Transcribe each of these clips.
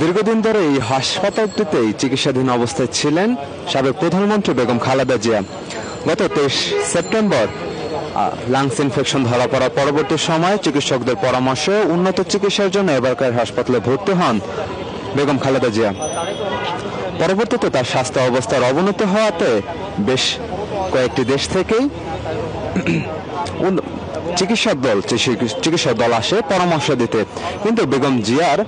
দীর্ঘদিন ধরে এই হাসপাতালটিতেই চিকিৎসাধীন অবস্থায় ছিলেন সাবেক প্রধানমন্ত্রী বেগম খালেদা জিয়া। গত 23 সেপ্টেম্বর লাংস ইনফেকশন ধরা পড়ার পরবর্তী সময়ে চিকিৎসকদের পরামর্শে উন্নত চিকিৎসার জন্য এবারকার হাসপাতালে ভর্তি হন বেগম খালেদা জিয়া। পরবর্তীতে তার স্বাস্থ্য অবস্থার অবনতি হওয়াতে বেশ কয়েকটি দেশ থেকেই চিকিৎসক দল আসে পরামর্শ দিতে, কিন্তু বেগম জিয়ার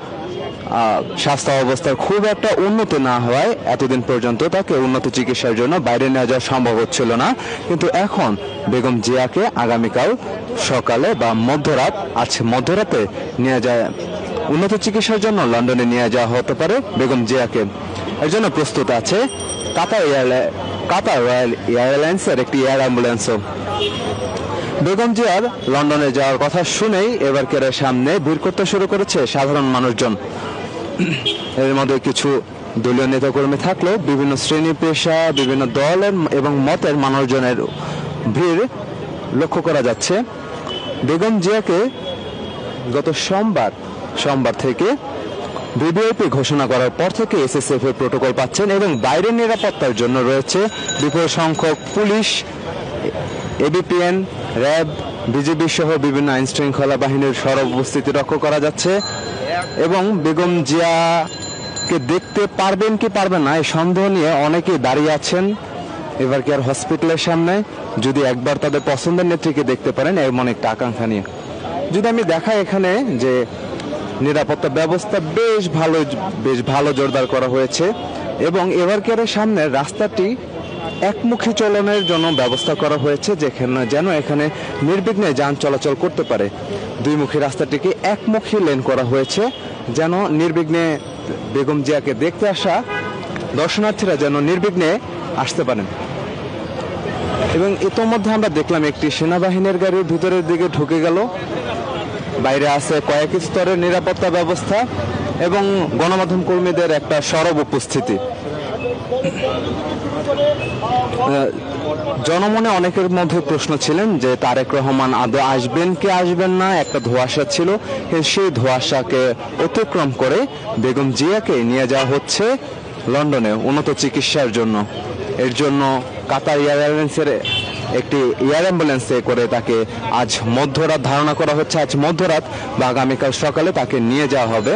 স্বাস্থ্য অবস্থার খুব একটা উন্নতি না হওয়ায় এতদিন পর্যন্ত তাকে উন্নত চিকিৎসার জন্য বাইরে নিয়ে যাওয়া সম্ভব হচ্ছিল না। কিন্তু এখন বেগম জিয়াকে আগামীকাল সকালে বা মধ্যরাতে নিয়ে যায় উন্নত চিকিৎসার জন্য লন্ডনে নিয়ে যাওয়া হতে পারে বেগম জিয়াকে। এর জন্য প্রস্তুত আছে কাতার রয়্যাল এয়ারলাইন্সের একটি এয়ার অ্যাম্বুলেন্সও। বেগম জিয়ার লন্ডনে যাওয়ার কথা শুনেই এবারকার সামনে ভিড় করতে শুরু করেছে সাধারণ মানুষজন। এর মধ্যে কিছু দলীয় নেতাকর্মী থাকলেও বিভিন্ন শ্রেণী পেশা, বিভিন্ন দলের এবং মতের মানুষজনের ভিড় লক্ষ্য করা যাচ্ছে। বেগম জিয়াকে গত সোমবার থেকে ভিভিআইপি ঘোষণা করার পর থেকে এসএসএফ এর প্রোটোকল পাচ্ছেন এবং বাইরের নিরাপত্তার জন্য রয়েছে বিপুল সংখ্যক পুলিশ, এবিপিএন, র্যাব, বিজিবি সহ বিভিন্ন আইন শৃঙ্খলা বাহিনীর সরব উপস্থিতি লক্ষ্য করা যাচ্ছে। এবং বেগম জিয়াকে দেখতে পারবেন কি পারবেন না এই সন্দেহ নিয়ে অনেকেই দাঁড়িয়ে আছেন এবারকার হসপিটালের সামনে, যদি একবার তাদের পছন্দের নেত্রীকে দেখতে পারেন এমন একটা আকাঙ্ক্ষা নিয়ে। যদি আমি দেখাই এখানে যে নিরাপত্তা ব্যবস্থা বেশ ভালো জোরদার করা হয়েছে এবং এবারকার সামনে রাস্তাটি একমুখী চলনের জন্য ব্যবস্থা করা হয়েছে, যেন এখানে নির্বিঘ্নে যান চলাচল করতে পারে। দুইমুখী রাস্তাটিকে একমুখী লেন করা হয়েছে, যেন নির্বিঘ্নে বেগম জিয়াকে দেখতে আসা দর্শনার্থীরা যেন নির্বিঘ্নে আসতে পারেন। এবং ইতোমধ্যে আমরা দেখলাম একটি সেনাবাহিনীর গাড়ি ভিতরের দিকে ঢুকে গেল। বাইরে আছে কয়েক স্তরের নিরাপত্তা ব্যবস্থা এবং গণমাধ্যম কর্মীদের একটা সরব উপস্থিতি। জনমনে অনেকের মধ্যে প্রশ্ন ছিলেন যে তারেক রহমান আদৌ আসবেন কি আসবেন না, একটা ধোঁয়াশা ছিল। সেই ধোঁয়াশাকে অতিক্রম করে বেগম জিয়াকে নিয়ে যাওয়া হচ্ছে লন্ডনে উন্নত চিকিৎসার জন্য। এর জন্য কাতার এয়ারলাইন্সের একটি এয়ার অ্যাম্বুলেন্সে করে তাকে আজ মধ্যরাত ধারণা করা হচ্ছে, আজ মধ্যরাত বা আগামীকাল সকালে তাকে নিয়ে যাওয়া হবে।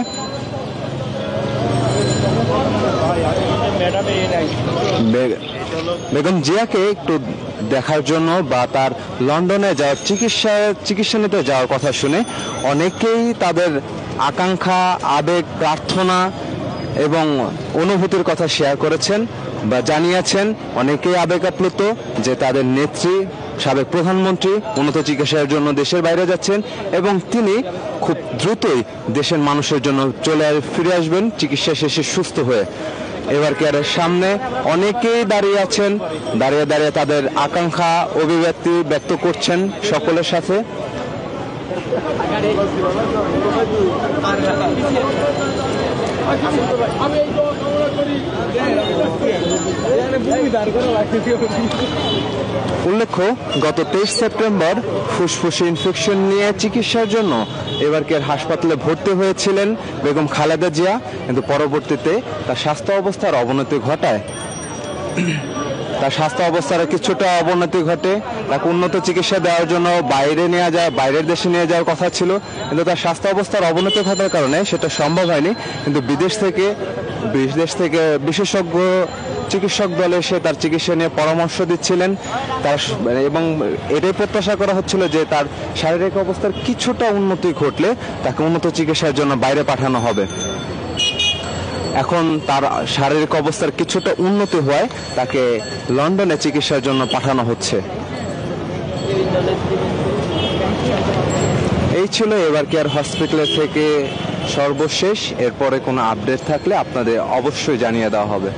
বেগম জিয়াকে একটু দেখার জন্য বা তার লন্ডনে যাওয়ার চিকিৎসা নিতে যাওয়ার কথা শুনে অনেকেই তাদের আকাঙ্ক্ষা, আবেগ, প্রার্থনা এবং অনুভূতির কথা শেয়ার করেছেন বা জানিয়েছেন। অনেকেই আবেগ আপ্লুত যে তাদের নেত্রী সাবেক প্রধানমন্ত্রী উন্নত চিকিৎসার জন্য দেশের বাইরে যাচ্ছেন এবং তিনি খুব দ্রুতই দেশের মানুষের জন্য ফিরে আসবেন চিকিৎসা শেষে সুস্থ হয়ে। এবারকার সামনে অনেকেই দাঁড়িয়ে আছেন, দাঁড়িয়ে তাদের আকাঙ্ক্ষা অভিব্যক্তি ব্যক্ত করছেন সকলের সাথে। উল্লেখ্য, গত 23 সেপ্টেম্বর ফুসফুসে ইনফেকশন নিয়ে চিকিৎসার জন্য এবারকার হাসপাতালে ভর্তি হয়েছিলেন বেগম খালেদা জিয়া, কিন্তু পরবর্তীতে তার স্বাস্থ্য অবস্থার অবনতি ঘটায়। তার স্বাস্থ্য অবস্থার কিছুটা অবনতি ঘটে, তাকে উন্নত চিকিৎসা দেওয়ার জন্য বাইরের দেশে নিয়ে যাওয়ার কথা ছিল, কিন্তু তার স্বাস্থ্য অবস্থার অবনতি ঘটার কারণে সেটা সম্ভব হয়নি। কিন্তু বিদেশ থেকে বিশেষজ্ঞ চিকিৎসক দল এসে তার চিকিৎসা নিয়ে পরামর্শ দিচ্ছিলেন এবং এটাই প্রত্যাশা করা হচ্ছিল যে তার শারীরিক অবস্থার কিছুটা উন্নতি ঘটলে তাকে উন্নত চিকিৎসার জন্য বাইরে পাঠানো হবে। এখন তার শারীরিক অবস্থার কিছুটা উন্নতি হওয়ায় তাকে লন্ডনে চিকিৎসার জন্য পাঠানো হচ্ছে। এই ছিল এবারকার হসপিটালের থেকে সর্বশেষ। এরপরে কোনো আপডেট থাকলে আপনাদের অবশ্যই জানিয়ে দেওয়া হবে।